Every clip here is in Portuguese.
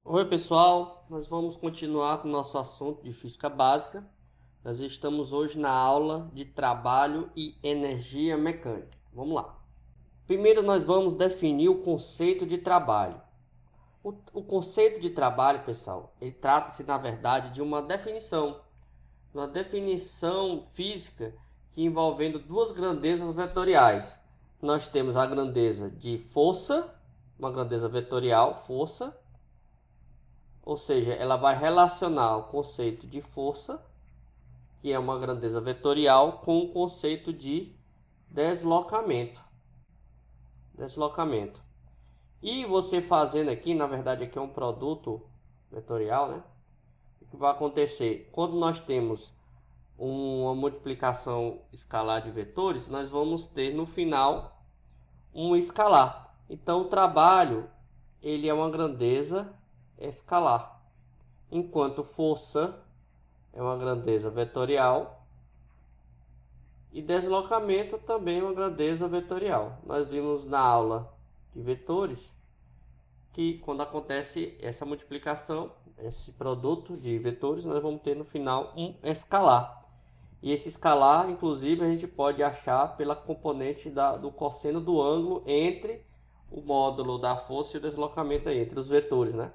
Oi, pessoal, nós vamos continuar com o nosso assunto de física básica. Nós estamos hoje na aula de trabalho e energia mecânica. Vamos lá. Primeiro, nós vamos definir o conceito de trabalho. O conceito de trabalho, pessoal, ele trata-se, na verdade, de uma definição física que envolvendo duas grandezas vetoriais. Nós temos a grandeza de força, uma grandeza vetorial, força, ou seja, ela vai relacionar o conceito de força, que é uma grandeza vetorial, com o conceito de deslocamento. Deslocamento. E você fazendo aqui, na verdade aqui é um produto vetorial, né? O que vai acontecer? Quando nós temos uma multiplicação escalar de vetores, nós vamos ter no final um escalar. Então o trabalho, ele é uma grandeza escalar, enquanto força é uma grandeza vetorial e deslocamento também é uma grandeza vetorial. Nós vimos na aula de vetores que quando acontece essa multiplicação, esse produto de vetores, nós vamos ter no final um escalar. E esse escalar, inclusive, a gente pode achar pela componente do cosseno do ângulo entre o módulo da força e o deslocamento aí, entre os vetores, né?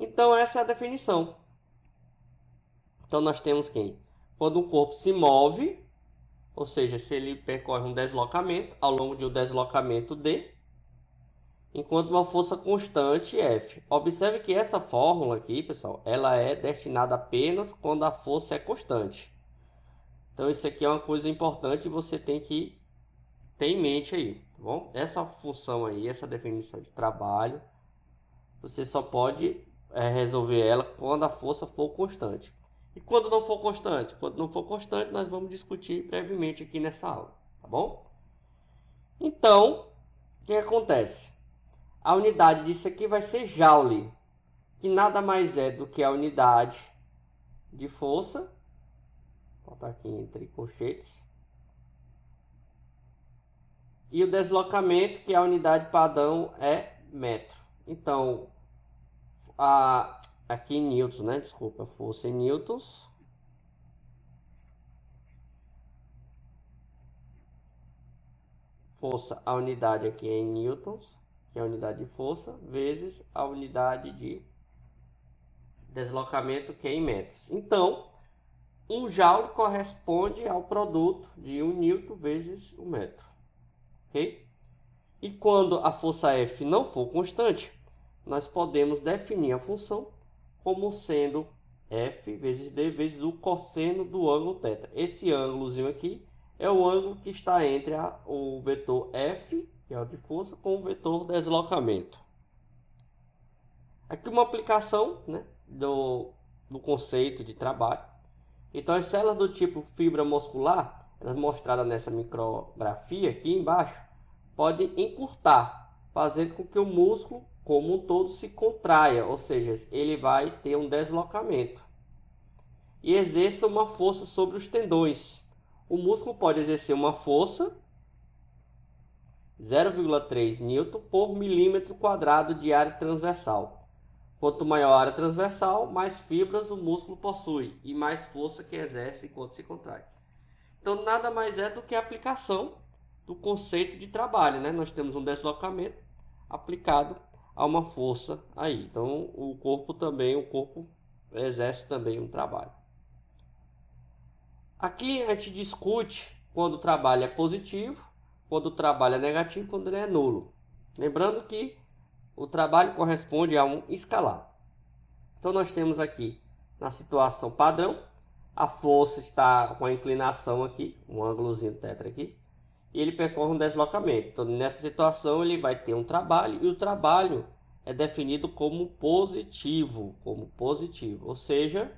Então essa é a definição. Então nós temos que quando um corpo se move, ou seja, se ele percorre um deslocamento ao longo de um deslocamento d, enquanto uma força constante F. Observe que essa fórmula aqui, pessoal, ela é destinada apenas quando a força é constante. Então isso aqui é uma coisa importante e você tem que ter em mente aí, tá bom? Essa função aí, essa definição de trabalho, você só pode resolver ela quando a força for constante. E quando não for constante? Quando não for constante, nós vamos discutir brevemente aqui nessa aula, tá bom? Então, o que acontece? A unidade disso aqui vai ser Joule, que nada mais é do que a unidade de força, vou botar aqui entre colchetes, e o deslocamento, que é a unidade padrão, é metro. Então, aqui em newtons, né? Desculpa, força em newtons. Força, a unidade aqui é em newtons, que é a unidade de força, vezes a unidade de deslocamento, que é em metros. Então, um joule corresponde ao produto de 1 newton vezes 1 metro. Ok? E quando a força F não for constante, nós podemos definir a função como sendo F vezes D vezes o cosseno do ângulo θ. Esse ângulozinho aqui é o ângulo que está entre o vetor F, que é o de força, com o vetor deslocamento. Aqui uma aplicação, né, do conceito de trabalho. Então as células do tipo fibra muscular, elas mostradas nessa micrografia aqui embaixo, podem encurtar, fazendo com que o músculo como um todo se contraia, ou seja, ele vai ter um deslocamento e exerça uma força sobre os tendões. O músculo pode exercer uma força 0,3 Newton por milímetro quadrado de área transversal. Quanto maior a área transversal, mais fibras o músculo possui e mais força que exerce enquanto se contrai. Então, nada mais é do que a aplicação do conceito de trabalho, né? Nós temos um deslocamento aplicado a uma força aí. Então, o corpo exerce também um trabalho. Aqui a gente discute quando o trabalho é positivo, quando o trabalho é negativo, quando ele é nulo. Lembrando que o trabalho corresponde a um escalar. Então nós temos aqui na situação padrão, a força está com a inclinação aqui, um ângulozinho tetra aqui, e ele percorre um deslocamento. Então nessa situação ele vai ter um trabalho, e o trabalho é definido como positivo, ou seja,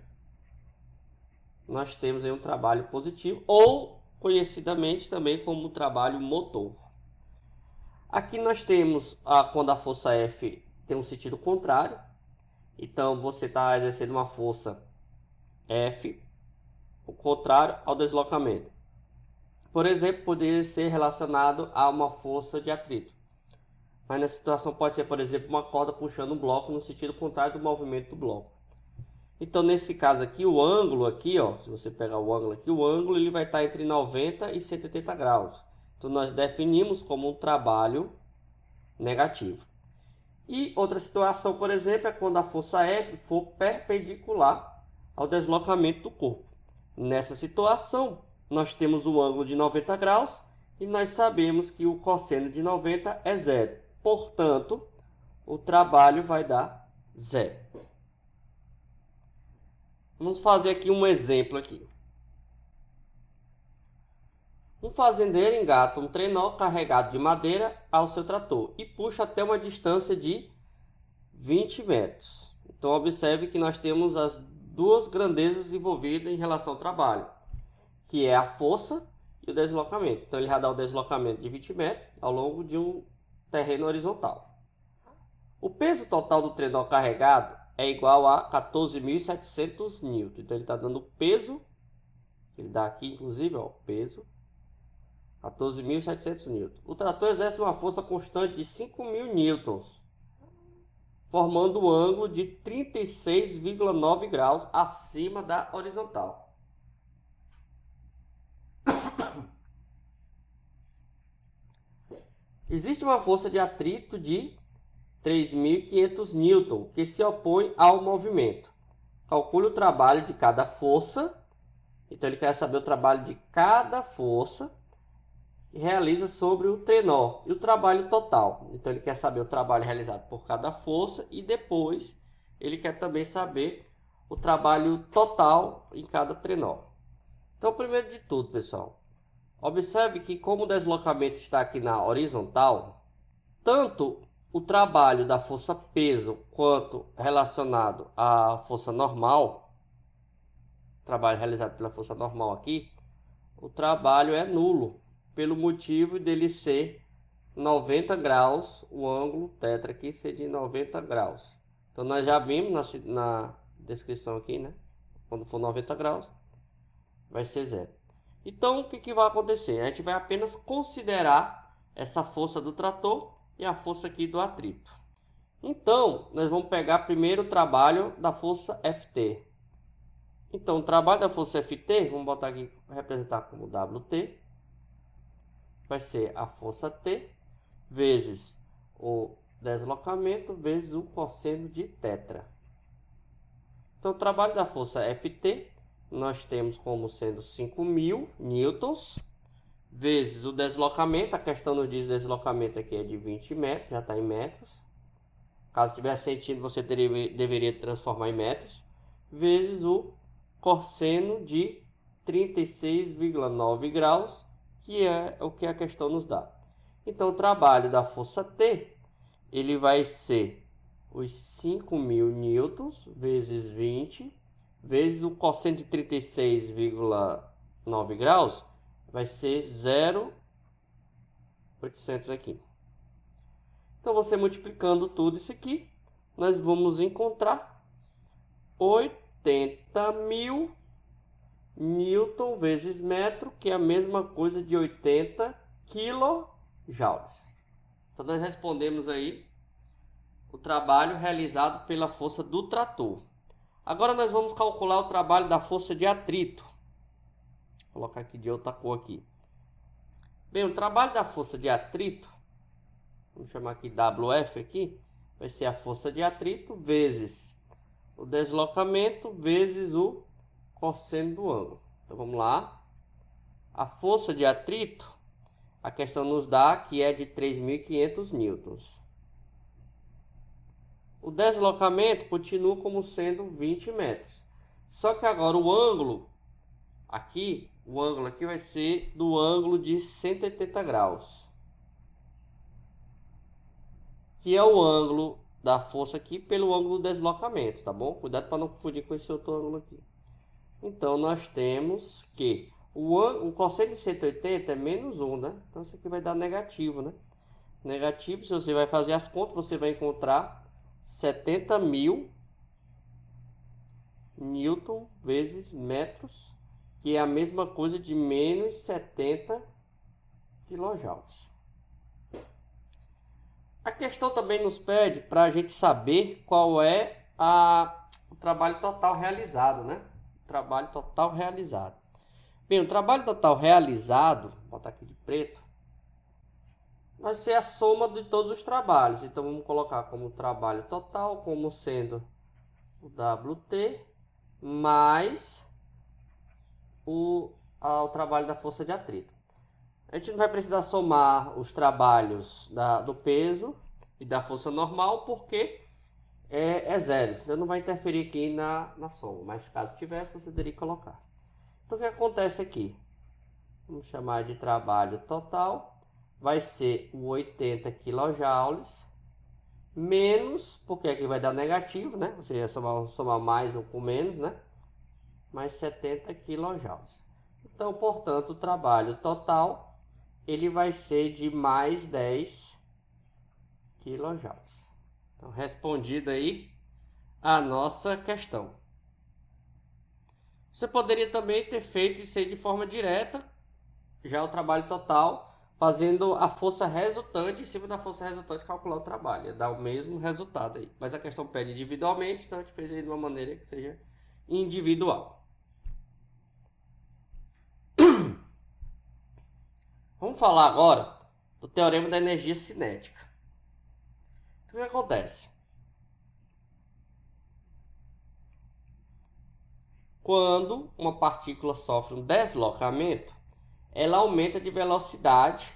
nós temos aí um trabalho positivo, ou conhecidamente também como trabalho motor. Aqui nós temos quando a força F tem um sentido contrário, então você está exercendo uma força F, o contrário ao deslocamento. Por exemplo, poderia ser relacionado a uma força de atrito. Mas nessa situação pode ser, por exemplo, uma corda puxando um bloco no sentido contrário do movimento do bloco. Então, nesse caso aqui, o ângulo aqui, ó, se você pegar o ângulo aqui, o ângulo ele vai estar entre 90 e 180 graus. Então, nós definimos como um trabalho negativo. E outra situação, por exemplo, é quando a força F for perpendicular ao deslocamento do corpo. Nessa situação, nós temos o ângulo de 90 graus e nós sabemos que o cosseno de 90 é zero. Portanto, o trabalho vai dar zero. Vamos fazer aqui um exemplo aqui. Um fazendeiro engata um trenó carregado de madeira ao seu trator e puxa até uma distância de 20 metros. Então, observe que nós temos as duas grandezas envolvidas em relação ao trabalho, que é a força e o deslocamento. Então, ele vai dar o deslocamento de 20 metros ao longo de um terreno horizontal. O peso total do trenó carregado é igual a 14.700 N. Então, ele está dando o peso, ele dá aqui, inclusive, ó, peso, 14.700 N. O trator exerce uma força constante de 5.000 N, formando um ângulo de 36,9 graus acima da horizontal. Existe uma força de atrito de 3.500 N que se opõe ao movimento. Calcule o trabalho de cada força. Então ele quer saber o trabalho de cada força que realiza sobre o trenó e o trabalho total. Então ele quer saber o trabalho realizado por cada força e depois ele quer também saber o trabalho total em cada trenó. Então, primeiro de tudo, pessoal, observe que como o deslocamento está aqui na horizontal, tanto o trabalho da força peso quanto relacionado à força normal, trabalho realizado pela força normal aqui, o trabalho é nulo, pelo motivo dele ser 90 graus, o ângulo tetra aqui ser de 90 graus. Então nós já vimos na descrição aqui, né? Quando for 90 graus, vai ser zero. Então o que vai acontecer? A gente vai apenas considerar essa força do trator e a força aqui do atrito. Então nós vamos pegar primeiro o trabalho da força Ft. Então o trabalho da força Ft, vamos botar aqui, representar como Wt, vai ser a força T vezes o deslocamento vezes o cosseno de tetra. Então, o trabalho da força Ft nós temos como sendo 5.000 newtons vezes o deslocamento. A questão nos diz que o deslocamento aqui é de 20 metros, já está em metros. Caso tivesse centímetro, você deveria transformar em metros, vezes o cosseno de 36,9 graus, que é o que a questão nos dá. Então, o trabalho da força T, ele vai ser os 5.000 newtons vezes 20, vezes o cosseno de 36,9 graus, vai ser 0,800 aqui. Então, você multiplicando tudo isso aqui, nós vamos encontrar 80.000 Newton vezes metro, que é a mesma coisa de 80 quilojoules. Então nós respondemos aí o trabalho realizado pela força do trator. Agora nós vamos calcular o trabalho da força de atrito. Vou colocar aqui de outra cor aqui. Bem, o trabalho da força de atrito, vamos chamar aqui WF aqui, vai ser a força de atrito vezes o deslocamento vezes o cosseno do ângulo. Então vamos lá. A força de atrito, a questão nos dá que é de 3.500 newtons. O deslocamento continua como sendo 20 metros. Só que agora o ângulo aqui vai ser do ângulo de 180 graus. Que é o ângulo da força aqui pelo ângulo do deslocamento, tá bom? Cuidado para não confundir com esse outro ângulo aqui. Então, nós temos que o cosseno de 180 é menos 1, né? Então, isso aqui vai dar negativo, né? Negativo, se você vai fazer as contas, você vai encontrar 70.000 newton vezes metros, que é a mesma coisa de menos 70 quilojoules. A questão também nos pede para a gente saber qual é o trabalho total realizado, né? Trabalho total realizado. Bem, o trabalho total realizado, vou botar aqui de preto, vai ser a soma de todos os trabalhos. Então vamos colocar como trabalho total, como sendo o WT mais o trabalho da força de atrito. A gente não vai precisar somar os trabalhos do peso e da força normal, porque é zero. Então não vai interferir aqui na soma, mas caso tivesse, você teria que colocar. Então o que acontece aqui? Vamos chamar de trabalho total. Vai ser o 80 kJ menos, porque aqui vai dar negativo, né? Você ia somar mais ou com menos, né? Mais 70 kJ. Então, portanto, o trabalho total ele vai ser de mais 10 kJ. Então, respondido aí a nossa questão. Você poderia também ter feito isso aí de forma direta, já o trabalho total, fazendo a força resultante em cima da força resultante, calcular o trabalho. Ia dar o mesmo resultado aí. Mas a questão pede individualmente, então a gente fez aí de uma maneira que seja individual. Vamos falar agora do teorema da energia cinética. Então, o que acontece? Quando uma partícula sofre um deslocamento, ela aumenta de velocidade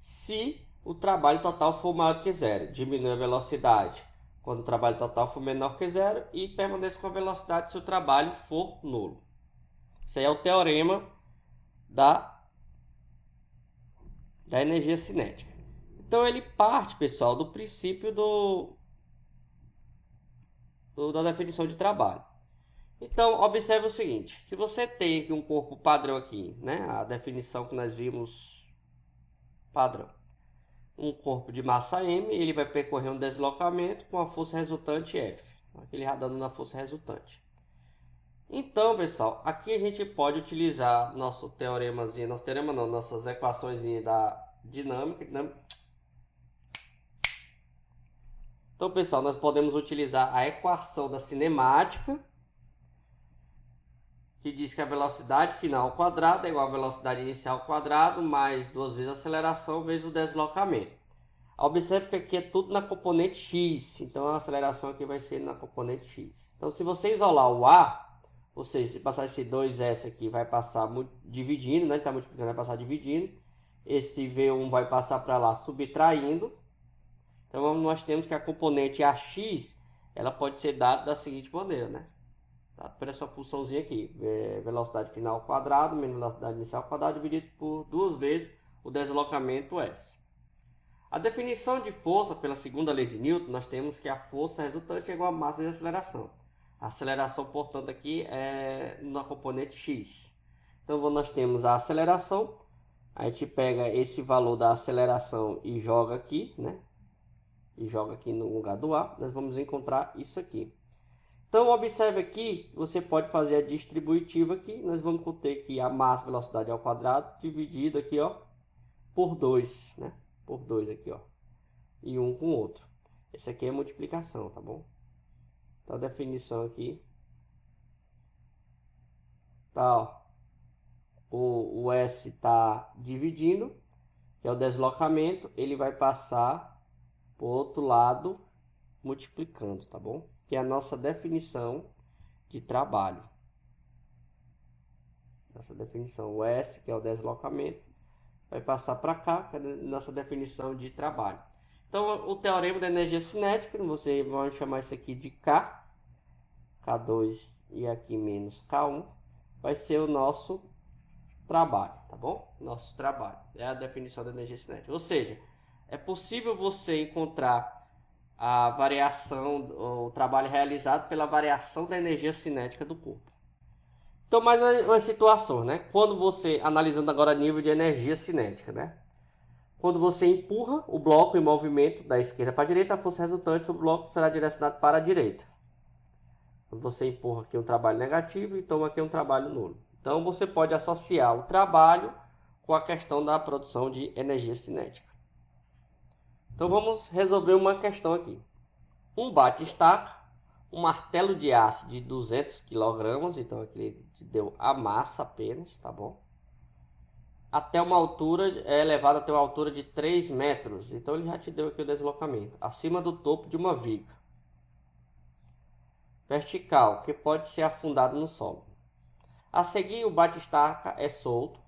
se o trabalho total for maior do que zero. Diminui a velocidade quando o trabalho total for menor que zero e permanece com a velocidade se o trabalho for nulo. Isso aí é o teorema da energia cinética. Então ele parte, pessoal, do princípio da definição de trabalho. Então observe o seguinte: se você tem aqui um corpo padrão aqui, né, a definição que nós vimos padrão, um corpo de massa m, ele vai percorrer um deslocamento com a força resultante F, aquele radando na força resultante. Então, pessoal, aqui a gente pode utilizar nosso teoremazinho, nossas equações da dinâmica. Então, pessoal, nós podemos utilizar a equação da cinemática, que diz que a velocidade final ao quadrado é igual à velocidade inicial ao quadrado mais 2 vezes a aceleração vezes o deslocamento. Observe que aqui é tudo na componente x, então a aceleração aqui vai ser na componente x. Então, se você isolar o a, ou seja, se passar esse 2s aqui, vai passar dividindo, né? Ele está multiplicando, vai passar dividindo. Esse V1 vai passar para lá subtraindo. Então, nós temos que a componente AX, ela pode ser dada da seguinte maneira, né? Dado por essa funçãozinha aqui. Velocidade final ao quadrado, menos velocidade inicial ao quadrado, dividido por 2 vezes o deslocamento S. A definição de força pela segunda lei de Newton, nós temos que a força resultante é igual a massa de aceleração. A aceleração, portanto, aqui é na componente x. Então, nós temos a aceleração. A gente pega esse valor da aceleração e joga aqui, né? E joga aqui no lugar do A. Nós vamos encontrar isso aqui. Então, observe aqui, você pode fazer a distributiva aqui. Nós vamos ter que a massa velocidade ao quadrado dividido aqui, ó, por 2, né? Por 2 aqui, ó. E um com o outro. Esse aqui é a multiplicação, tá bom? Então, a definição aqui tá, ó, o S está dividindo, que é o deslocamento, ele vai passar para o outro lado multiplicando, tá bom? Que é a nossa definição de trabalho. Essa definição, o S, que é o deslocamento, vai passar para cá, que é a nossa definição de trabalho. Então, o teorema da energia cinética, você vai chamar isso aqui de K, K2 e aqui menos K1, vai ser o nosso trabalho, tá bom? Nosso trabalho, é a definição da energia cinética. Ou seja, é possível você encontrar a variação, o trabalho realizado pela variação da energia cinética do corpo. Então, mais uma situação, né? Quando você, analisando agora nível de energia cinética, né? Quando você empurra o bloco em movimento da esquerda para a direita, a força resultante sobre o bloco será direcionada para a direita. Quando você empurra aqui um trabalho negativo e toma aqui um trabalho nulo. Então, você pode associar o trabalho com a questão da produção de energia cinética. Então vamos resolver uma questão aqui. Um bate-estaca, um martelo de aço de 200 kg, então aqui ele te deu a massa apenas, tá bom? Até uma altura, é elevado até uma altura de 3 metros, então ele já te deu aqui o deslocamento, acima do topo de uma viga. Vertical, que pode ser afundado no solo. A seguir, o bate-estaca é solto,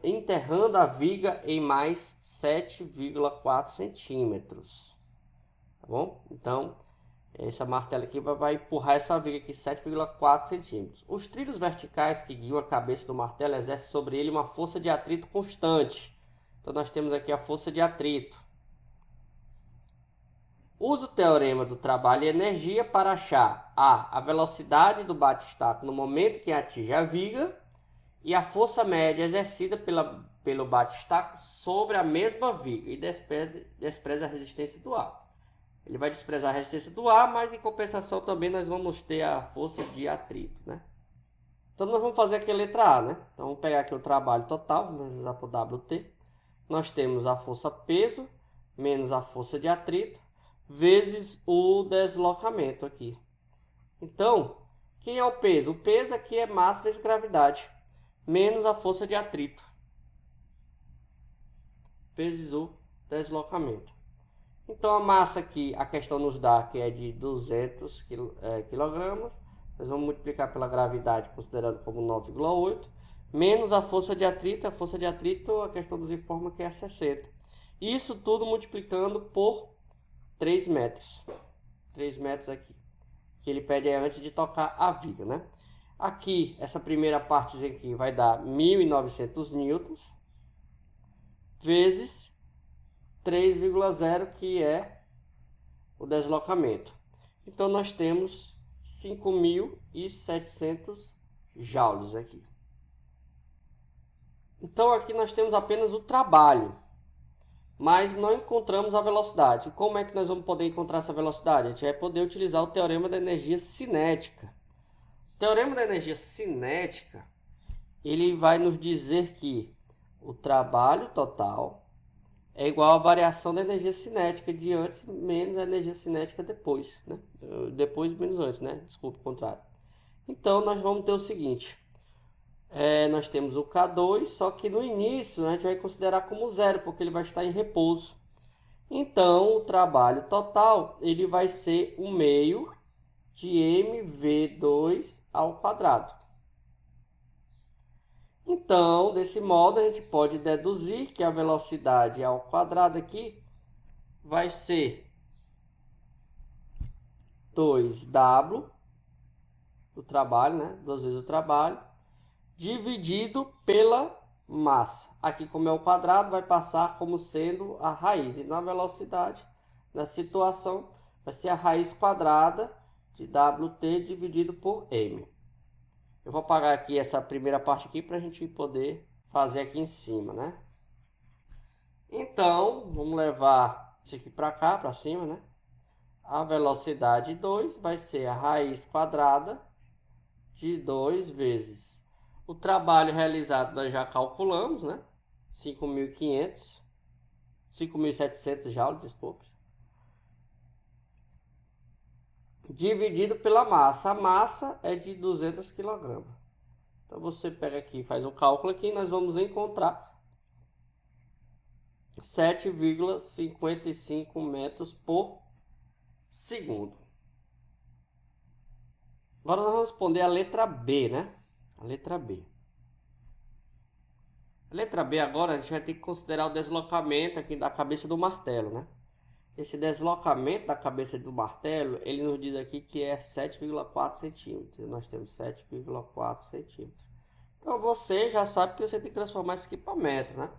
enterrando a viga em mais 7,4 centímetros. Tá bom? Então, essa martela aqui vai empurrar essa viga aqui 7,4 centímetros. Os trilhos verticais que guiam a cabeça do martelo exercem sobre ele uma força de atrito constante. Então, nós temos aqui a força de atrito. Usa o teorema do trabalho e energia para achar a velocidade do bate-estaca no momento que atinge a viga e a força média exercida pelo bate-estaca sobre a mesma viga e despreza a resistência do ar. Ele vai desprezar a resistência do ar, mas em compensação também nós vamos ter a força de atrito, né? Então nós vamos fazer aqui a letra A, né? Então vamos pegar aqui o trabalho total, vamos usar por WT. Nós temos a força peso menos a força de atrito vezes o deslocamento aqui. Então, quem é o peso? O peso aqui é massa vezes gravidade, menos a força de atrito, vezes o deslocamento. Então, a massa aqui, a questão nos dá que é de 200 kg. Nós vamos multiplicar pela gravidade, considerando como 9,8, menos a força de atrito. A força de atrito, a questão nos informa que é 60. Isso tudo multiplicando por 3 metros. 3 metros aqui, que ele pede antes de tocar a viga, né? Aqui, essa primeira parte aqui vai dar 1.900 newtons vezes 3,0, que é o deslocamento. Então, nós temos 5.700 joules aqui. Então, aqui nós temos apenas o trabalho, mas não encontramos a velocidade. Como é que nós vamos poder encontrar essa velocidade? A gente vai poder utilizar o teorema da energia cinética. O teorema da energia cinética, ele vai nos dizer que o trabalho total é igual à variação da energia cinética de antes menos a energia cinética depois, né? Depois menos antes, né? Desculpa, o contrário. Então, nós vamos ter o seguinte. Nós temos o K2, só que no início a gente vai considerar como zero, porque ele vai estar em repouso. Então, o trabalho total ele vai ser 1/2 de mv2 ao quadrado. Então, desse modo, a gente pode deduzir que a velocidade ao quadrado aqui vai ser 2W do trabalho, né? 2 vezes o trabalho, dividido pela massa. Aqui, como é o quadrado, vai passar como sendo a raiz. E na velocidade, na situação, vai ser a raiz quadrada de WT dividido por M. Eu vou apagar aqui essa primeira parte aqui para a gente poder fazer aqui em cima, né? Então, vamos levar isso aqui para cá, para cima, né? A velocidade 2 vai ser a raiz quadrada de 2 vezes o trabalho realizado, nós já calculamos, né? 5.700 joules, desculpe. Dividido pela massa. A massa é de 200 kg. Então, você pega aqui e faz o cálculo aqui. Nós vamos encontrar 7,55 metros por segundo. Agora, nós vamos responder a letra B, né? A letra B. A letra B agora, a gente vai ter que considerar o deslocamento aqui da cabeça do martelo, né? Esse deslocamento da cabeça do martelo, ele nos diz aqui que é 7,4 centímetros. Nós temos 7,4 centímetros. Então, você já sabe que você tem que transformar isso aqui para metro, né?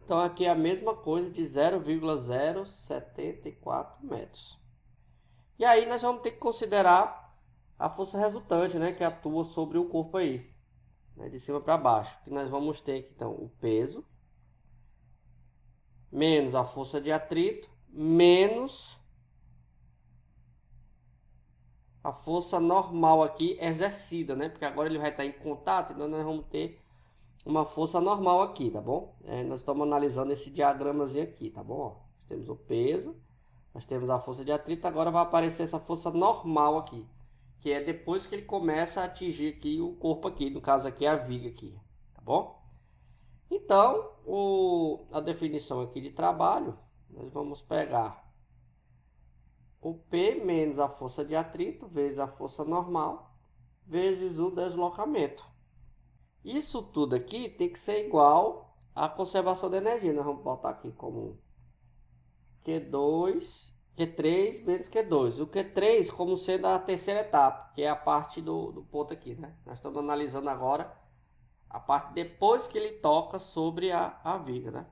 Então, aqui é a mesma coisa de 0,074 metros. E aí, nós vamos ter que considerar a força resultante, né? Que atua sobre o corpo aí, né? De cima para baixo. Que nós vamos ter aqui, então, o peso menos a força de atrito menos a força normal aqui exercida, né? Porque agora ele vai estar em contato, então nós vamos ter uma força normal aqui, tá bom? Nós estamos analisando esse diagramazinho aqui, tá bom? Ó, nós temos o peso, nós temos a força de atrito, agora vai aparecer essa força normal aqui, que é depois que ele começa a atingir aqui o corpo aqui, no caso aqui a viga aqui, tá bom? Então, a definição aqui de trabalho, nós vamos pegar o P menos a força de atrito vezes a força normal vezes o deslocamento. Isso tudo aqui tem que ser igual à conservação de energia. Nós vamos botar aqui como Q3 menos Q2. O Q3 como sendo a terceira etapa, que é a parte do ponto aqui, né? Nós estamos analisando agora a parte depois que ele toca sobre a viga, né?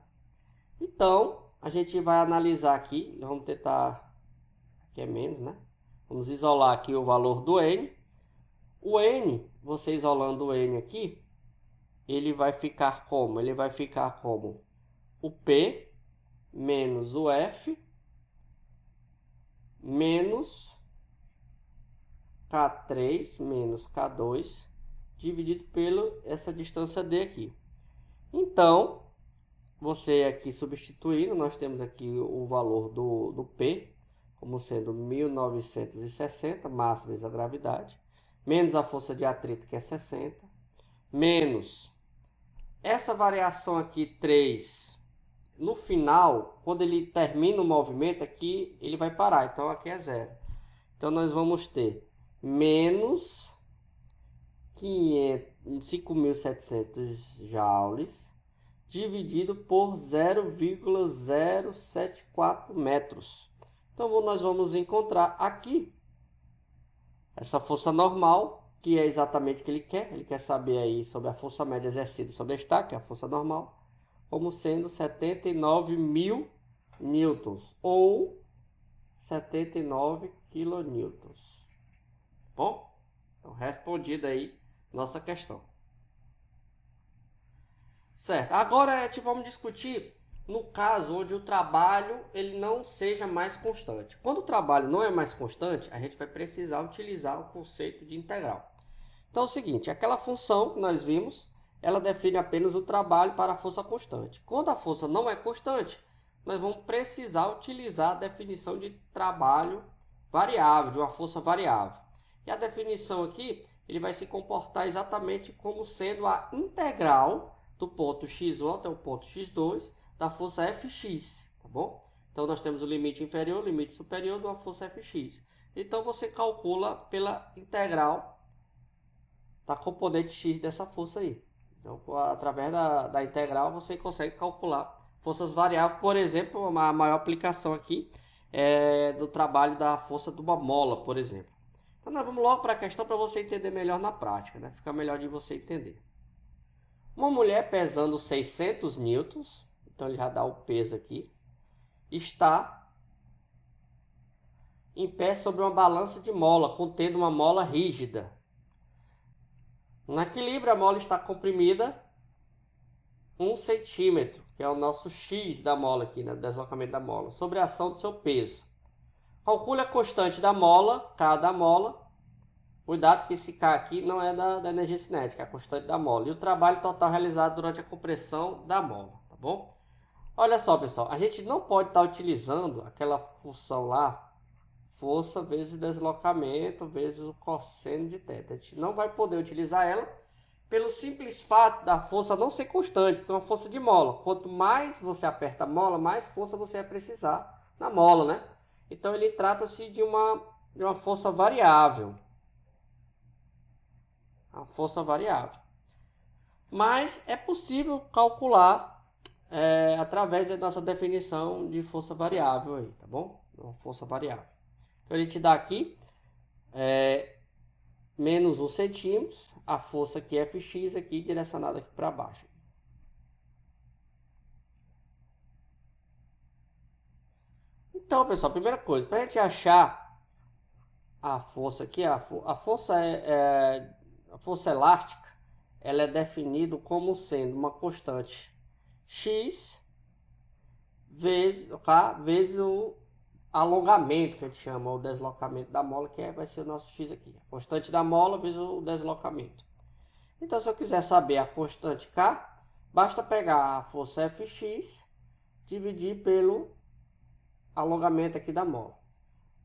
Então, a gente vai analisar aqui, vamos tentar, aqui é menos, né? Vamos isolar aqui o valor do N. O N, você isolando o N aqui, ele vai ficar como? Ele vai ficar como o P menos o F menos K3 menos K2 dividido pela essa distância D aqui. Então, você aqui substituindo, nós temos aqui o valor do P como sendo 1960, massa vezes a gravidade, menos a força de atrito, que é 60, menos essa variação aqui 3, no final, quando ele termina o movimento aqui, ele vai parar, então aqui é zero. Então nós vamos ter menos 5.700 joules dividido por 0,074 metros. Então nós vamos encontrar aqui essa força normal, que é exatamente o que ele quer. Ele quer saber aí sobre a força média exercida sobre a estaca, que é a força normal, como sendo 79.000 newtons ou 79 quilonewtons. Bom, então respondida aí nossa questão. Certo, agora vamos discutir no caso onde o trabalho ele não seja mais constante. Quando o trabalho não é mais constante, a gente vai precisar utilizar o conceito de integral. Então é o seguinte, aquela função que nós vimos, ela define apenas o trabalho para a força constante. Quando a força não é constante, nós vamos precisar utilizar a definição de trabalho variável, de uma força variável. E a definição aqui, ele vai se comportar exatamente como sendo a integral do ponto x1 até o ponto x2 da força Fx, tá bom? Então nós temos o limite inferior, o limite superior de uma força Fx. Então você calcula pela integral da componente x dessa força aí. Então, através da integral, você consegue calcular forças variáveis. Por exemplo, a maior aplicação aqui é do trabalho da força de uma mola, por exemplo. Então, nós vamos logo para a questão para você entender melhor na prática, né? Fica melhor de você entender. Uma mulher pesando 600 newtons, então ele já dá o peso aqui, está em pé sobre uma balança de mola, contendo uma mola rígida. No equilíbrio, a mola está comprimida 1 centímetro, que é o nosso x da mola aqui, né, deslocamento da mola, sobre a ação do seu peso. Calcule a constante da mola, K da mola. Cuidado que esse K aqui não é da energia cinética, é a constante da mola. E o trabalho total realizado durante a compressão da mola, tá bom? Olha só, pessoal, a gente não pode estar utilizando aquela função lá, força vezes deslocamento vezes o cosseno de θ. A gente não vai poder utilizar ela pelo simples fato da força não ser constante, porque é uma força de mola. Quanto mais você aperta a mola, mais força você vai precisar na mola, né? Então ele trata-se de uma força variável. Uma força variável. Mas é possível calcular através da nossa definição de força variável aí, tá bom? Uma força variável. Então ele te dá aqui menos 1 centímetro, a força aqui é Fx aqui direcionada aqui para baixo. Então, pessoal, primeira coisa, para a gente achar a força aqui, a força elástica, ela é definida como sendo uma constante x vezes o alongamento, que a gente chama, o deslocamento da mola, vai ser o nosso x aqui. A constante da mola vezes o deslocamento. Então, se eu quiser saber a constante K, basta pegar a força Fx, dividir pelo alongamento aqui da mola.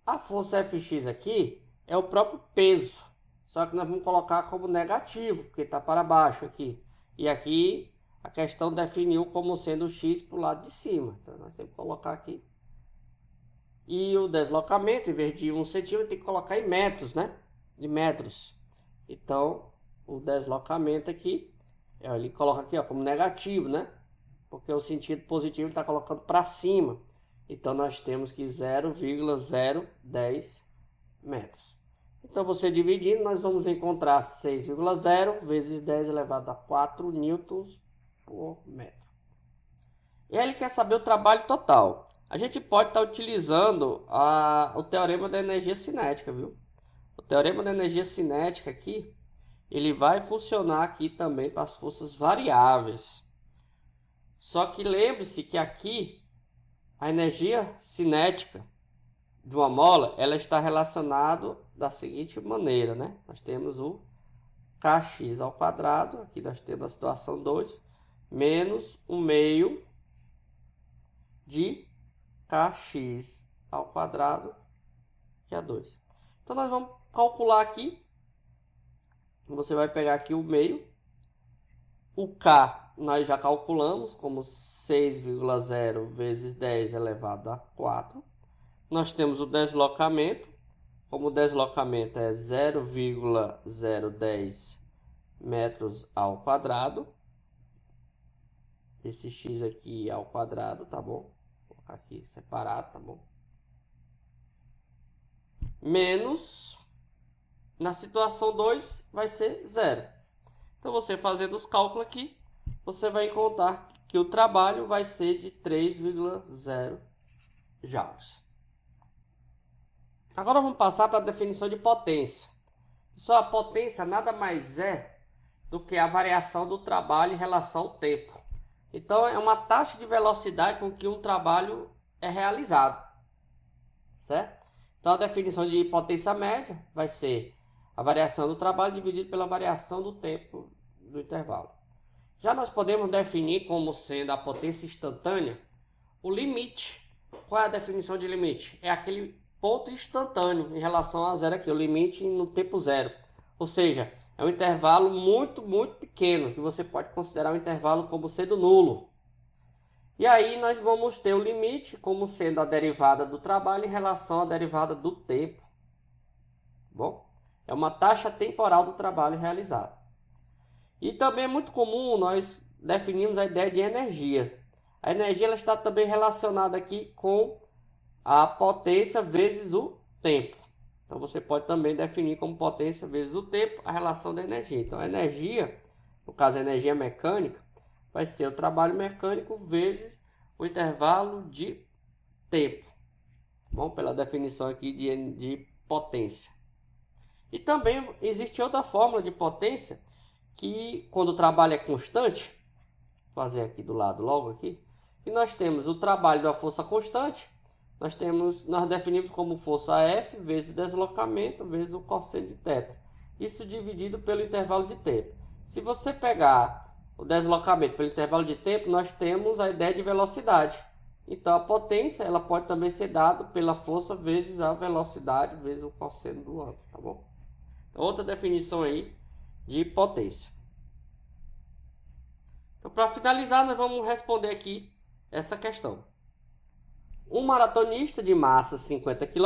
A força Fx aqui é o próprio peso, só que nós vamos colocar como negativo, porque está para baixo aqui. E aqui a questão definiu como sendo o x para o lado de cima. Então nós temos que colocar aqui. E o deslocamento, em vez de 1 centímetro, tem que colocar em metros, né? De metros. Então, o deslocamento aqui, ele coloca aqui ó, como negativo, né? Porque o sentido positivo está colocando para cima. Então, nós temos que 0,010 metros. Então, você dividindo, nós vamos encontrar 6,0 vezes 10 elevado a 4 newtons por metro. E aí ele quer saber o trabalho total. A gente pode estar utilizando o teorema da energia cinética, viu? O teorema da energia cinética aqui, ele vai funcionar aqui também para as forças variáveis. Só que lembre-se que aqui a energia cinética de uma mola, ela está relacionada da seguinte maneira, né? Nós temos o kx ao quadrado, aqui nós temos a situação 2, menos 1 meio de kx ao quadrado, que é 2. Então, nós vamos calcular aqui. Você vai pegar aqui o meio. O k nós já calculamos como 6,0 vezes 10 elevado a 4. Nós temos o deslocamento. Como o deslocamento é 0,010 metros ao quadrado. Esse x aqui ao quadrado, tá bom? Vou colocar aqui separado, tá bom? Menos, na situação 2 vai ser 0. Então, você fazendo os cálculos aqui, você vai encontrar que o trabalho vai ser de 3,0 joules. Agora vamos passar para a definição de potência. Pessoal, a potência nada mais é do que a variação do trabalho em relação ao tempo. Então, é uma taxa de velocidade com que um trabalho é realizado, certo? Então, a definição de potência média vai ser a variação do trabalho dividido pela variação do tempo do intervalo. Já nós podemos definir como sendo a potência instantânea o limite. Qual é a definição de limite? É aquele ponto instantâneo em relação a zero aqui, o limite no tempo zero. Ou seja, é um intervalo muito pequeno, que você pode considerar um intervalo como sendo nulo. E aí nós vamos ter o limite como sendo a derivada do trabalho em relação à derivada do tempo. Bom, é uma taxa temporal do trabalho realizado. E também é muito comum nós definirmos a ideia de energia. A energia ela está também relacionada aqui com a potência vezes o tempo. Então, você pode também definir como potência vezes o tempo a relação da energia. Então, a energia, no caso a energia mecânica, vai ser o trabalho mecânico vezes o intervalo de tempo. Bom, pela definição aqui de potência. E também existe outra fórmula de potência que quando o trabalho é constante, vou fazer aqui do lado logo aqui, e nós temos o trabalho da força constante, nós definimos como força F vezes deslocamento vezes o cosseno de θ. Isso dividido pelo intervalo de tempo. Se você pegar o deslocamento pelo intervalo de tempo, nós temos a ideia de velocidade. Então, a potência ela pode também ser dada pela força vezes a velocidade vezes o cosseno do ângulo, tá bom? Outra definição aí de potência. Então, para finalizar, nós vamos responder aqui essa questão. Um maratonista de massa 50 kg,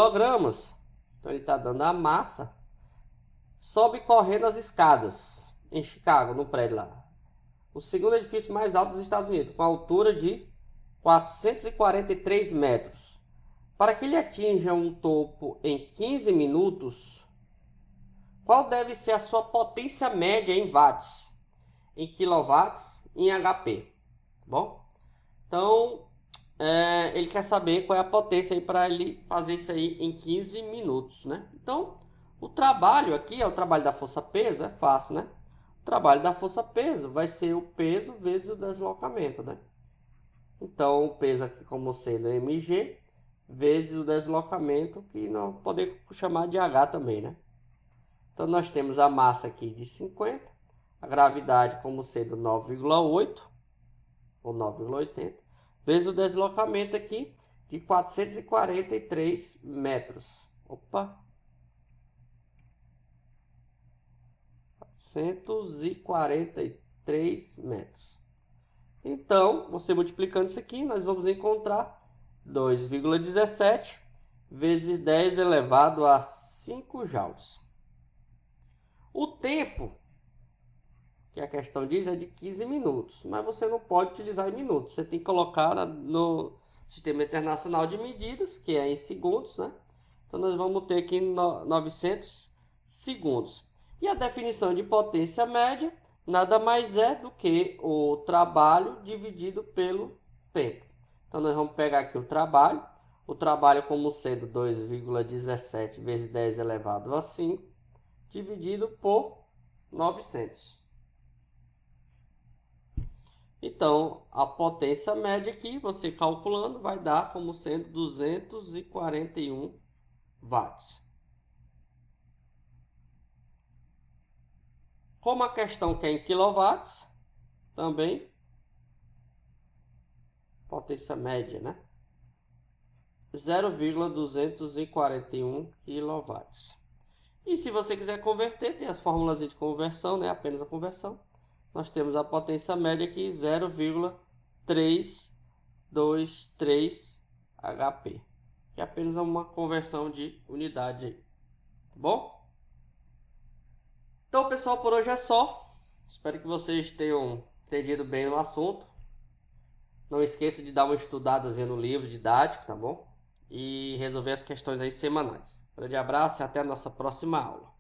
então ele está dando a massa, sobe correndo as escadas em Chicago, no prédio lá. O segundo edifício mais alto dos Estados Unidos, com a altura de 443 metros. Para que ele atinja um topo em 15 minutos, qual deve ser a sua potência média em watts, em quilowatts, em HP? Bom, então ele quer saber qual é a potência para ele fazer isso aí em 15 minutos, né? Então, o trabalho aqui é o trabalho da força-peso, é fácil, né? O trabalho da força-peso vai ser o peso vezes o deslocamento, né? Então, o peso aqui como sendo mg vezes o deslocamento, que nós podemos chamar de h também, né? Então, nós temos a massa aqui de 50, a gravidade como sendo 9,8 ou 9,80, vezes o deslocamento aqui de 443 metros. Opa! 443 metros. Então, você multiplicando isso aqui, nós vamos encontrar 2,17 vezes 10 elevado a 5 joules. O tempo que a questão diz é de 15 minutos, mas você não pode utilizar em minutos. Você tem que colocar no Sistema Internacional de Medidas, que é em segundos, né? Então, nós vamos ter aqui 900 segundos. E a definição de potência média nada mais é do que o trabalho dividido pelo tempo. Então, nós vamos pegar aqui o trabalho como sendo 2,17 vezes 10 elevado a 5, dividido por 900. Então, a potência média aqui, você calculando, vai dar como sendo 241 watts. Como a questão quer em quilowatts, também potência média, né? 0,241 quilowatts. E se você quiser converter, tem as fórmulas de conversão, né? Apenas a conversão. Nós temos a potência média aqui, 0,323 HP, que é apenas uma conversão de unidade aí, tá bom? Então, pessoal, por hoje é só. Espero que vocês tenham entendido bem o assunto. Não esqueça de dar uma estudadazinha no livro didático, tá bom? E resolver as questões aí semanais. Grande abraço e até a nossa próxima aula.